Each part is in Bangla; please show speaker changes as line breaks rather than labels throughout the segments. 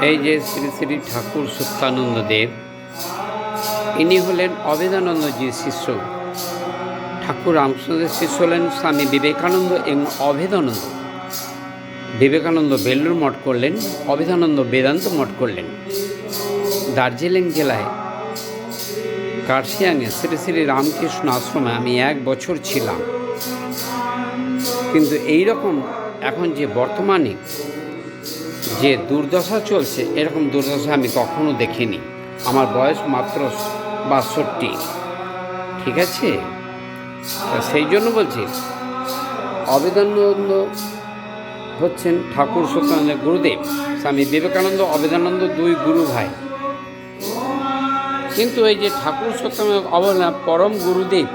এই যে শ্রী শ্রী ঠাকুর সত্যানন্দ দেব, ইনি হলেন অভেদানন্দজির শিষ্য। ঠাকুর রামকৃষ্ণদেব শিষ্য হলেন স্বামী বিবেকানন্দ এবং অভেদানন্দ। বিবেকানন্দ বেলুড় মঠ করলেন, অভেদানন্দ বেদান্ত মঠ করলেন। দার্জিলিং জেলায় কার্শিয়াংয়ে শ্রী শ্রী রামকৃষ্ণ আশ্রমে আমি 1 বছর ছিলাম। কিন্তু এই রকম এখন যে বর্তমানে যে দুর্দশা চলছে, এরকম দুর্দশা আমি কখনো দেখিনি। আমার বয়স মাত্র 62, ঠিক আছে? সেই জন্য বলছি, অভেদানন্দ হচ্ছেন ঠাকুর সত্যানন্দের গুরুদেব। স্বামী বিবেকানন্দ অভেদানন্দ 2 গুরু ভাই। কিন্তু এই যে ঠাকুর সত্যানন্দ অবহেলা পরম গুরুদেব,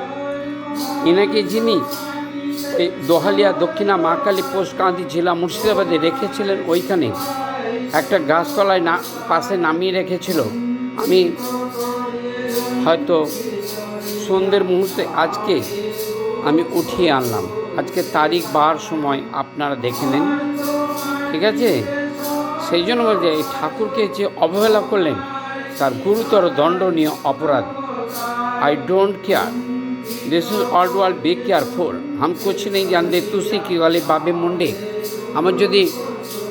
ইনাকে যিনি এই দোহালিয়া দক্ষিণা মহাকালী পোস্টকান্দি জেলা মুর্শিদাবাদে রেখেছিলেন, ওইখানে একটা গাছতলায় পাশে নামিয়ে রেখেছিল। আমি হয়তো সন্ধ্যের মুহূর্তে আজকে আমি উঠিয়ে আনলাম। আজকে তারিখ বার সময় আপনারা দেখে নেন, ঠিক আছে? সেই জন্য বলছে, এই ঠাকুরকে যে অবহেলা করলেন তার গুরুতর দণ্ডনীয় অপরাধ। I don't care, this is all world be careful, हम कुछ नहीं जानते, तुसी की वाले बाबे मुंडे। আমার যদি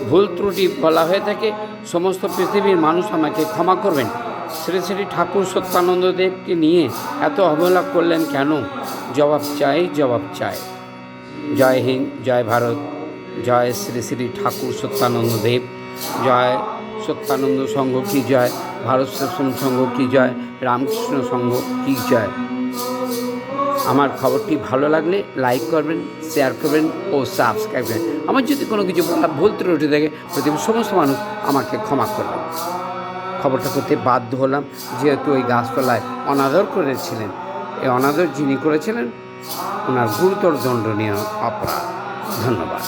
ভুল ত্রুটি বলা হয়ে থাকে, সমস্ত পৃথিবীর মানুষ আমাকে ক্ষমা করবেন। শ্রী শ্রী ঠাকুর সত্যানন্দদেবকে নিয়ে এত অবহেলা করলেন কেন? জবাব চাই, জবাব চাই। জয় হিন্দ, জয় ভারত, জয় শ্রী শ্রী ঠাকুর সত্যানন্দদেব, জয় সত্যানন্দ সংঘ কি জয়, ভারত সেশন সংঘ কি জয়, রামকৃষ্ণ সংঘ কি জয়। আমার খবরটি ভালো লাগলে লাইক করবেন, শেয়ার করবেন ও সাবস্ক্রাইব করবেন। আমার যদি কোনো কিছু ভুল ত্রুটি থাকে, পৃথিবীর সমস্ত মানুষ আমাকে ক্ষমা করবেন। খবরটা করতে বাধ্য হলাম, যেহেতু ওই গাছতলায় অনাদর করেছিলেন। এই অনাদর যিনি করেছিলেন, ওনার গুরুতর দণ্ডনীয় অপরাধ। ধন্যবাদ।